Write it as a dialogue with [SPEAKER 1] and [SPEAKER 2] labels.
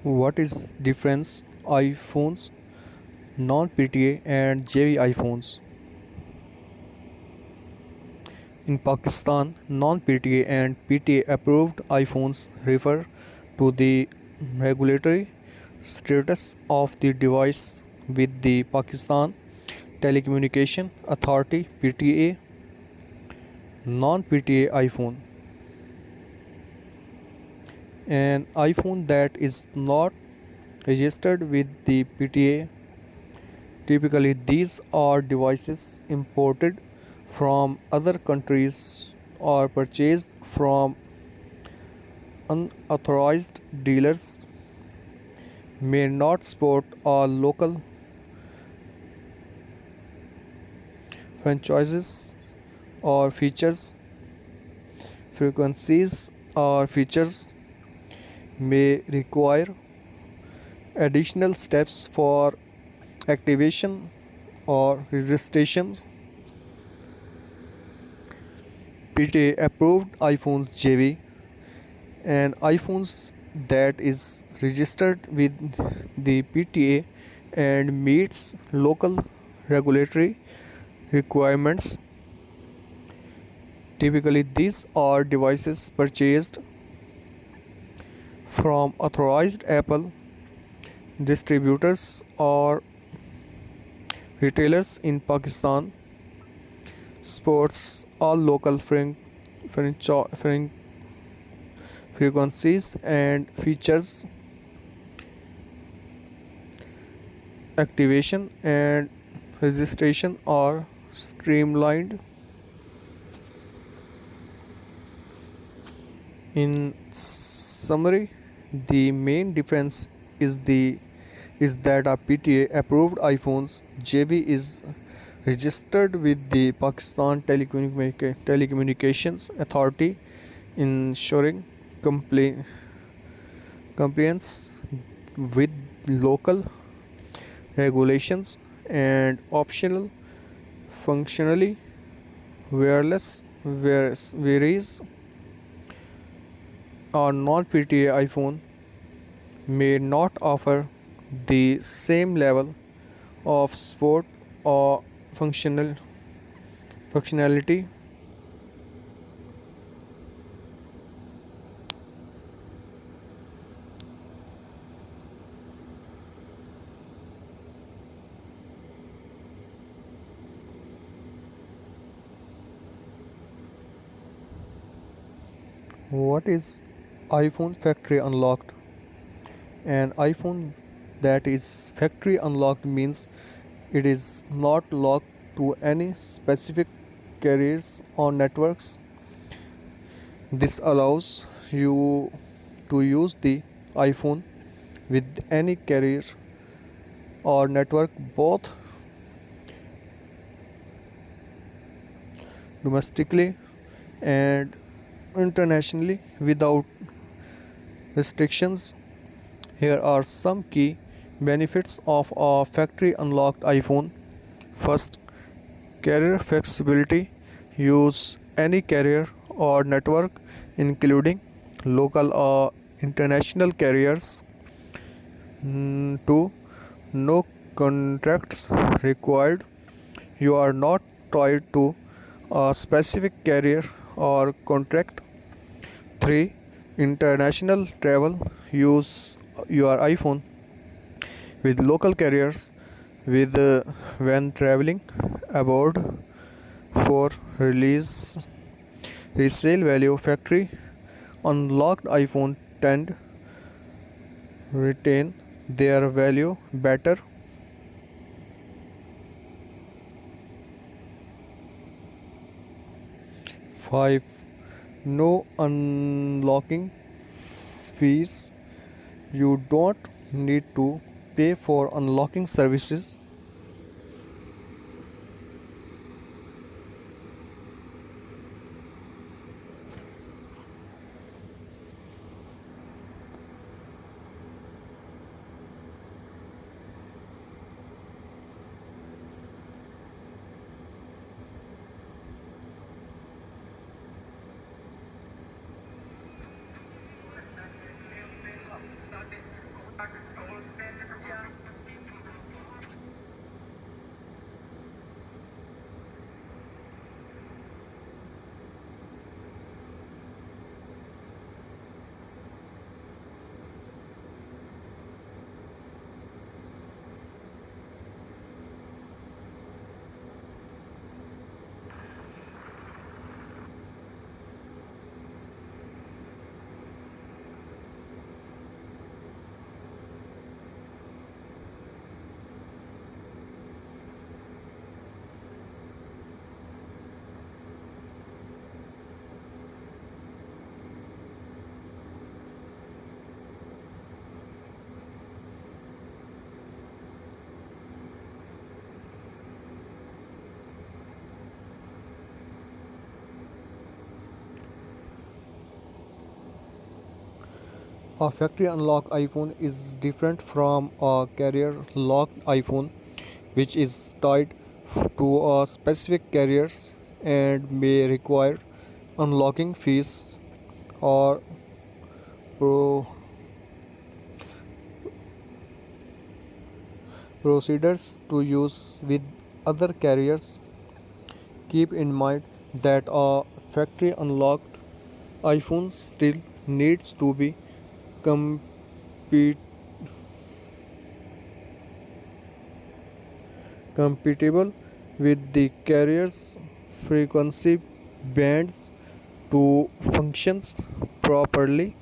[SPEAKER 1] What is difference iPhones, non-PTA and JV iPhones? In Pakistan, non-PTA and PTA approved iPhones refer to the regulatory status of the device with the Pakistan Telecommunication Authority PTA. Non-PTA iPhone, an iPhone that is not registered with the PTA. Typically, these are devices imported from other countries or purchased from unauthorized dealers, may not support all local franchises or features. Frequencies or features may require additional steps for activation or registration. PTA approved iPhones JV and iPhones that is registered with the PTA and meets local regulatory requirements. Typically, these are devices purchased from authorized Apple distributors or retailers in Pakistan. Sports all local frequencies and features. Activation and registration are streamlined. In summary, the main difference is that a PTA approved iPhones JB is registered with the Pakistan Telecommunications Authority, ensuring compliance with local regulations and optional functionally wireless varies. A non-PTA iPhone may not offer the same level of support or functionality. What is iPhone factory unlocked? An iPhone that is factory unlocked means it is not locked to any specific carriers or networks. This allows you to use the iPhone with any carrier or network both domestically and internationally without restrictions. Here are some key benefits of a factory unlocked iPhone. First, carrier flexibility. Use any carrier or network, including local or international carriers. 2. No contracts required. You are not tied to a specific carrier or contract. 3. International travel. Use your iPhone with local carriers with when traveling abroad. 4. Release resale value. Factory unlocked iPhone tend retain their value better. 5. No unlocking fees. You don't need to pay for unlocking services. A factory unlocked iPhone is different from a carrier locked iPhone, which is tied to a specific carriers and may require unlocking fees or pro- procedures to use with other carriers. Keep in mind that a factory unlocked iPhone still needs to be compete compatible with the carrier's frequency bands to functions properly.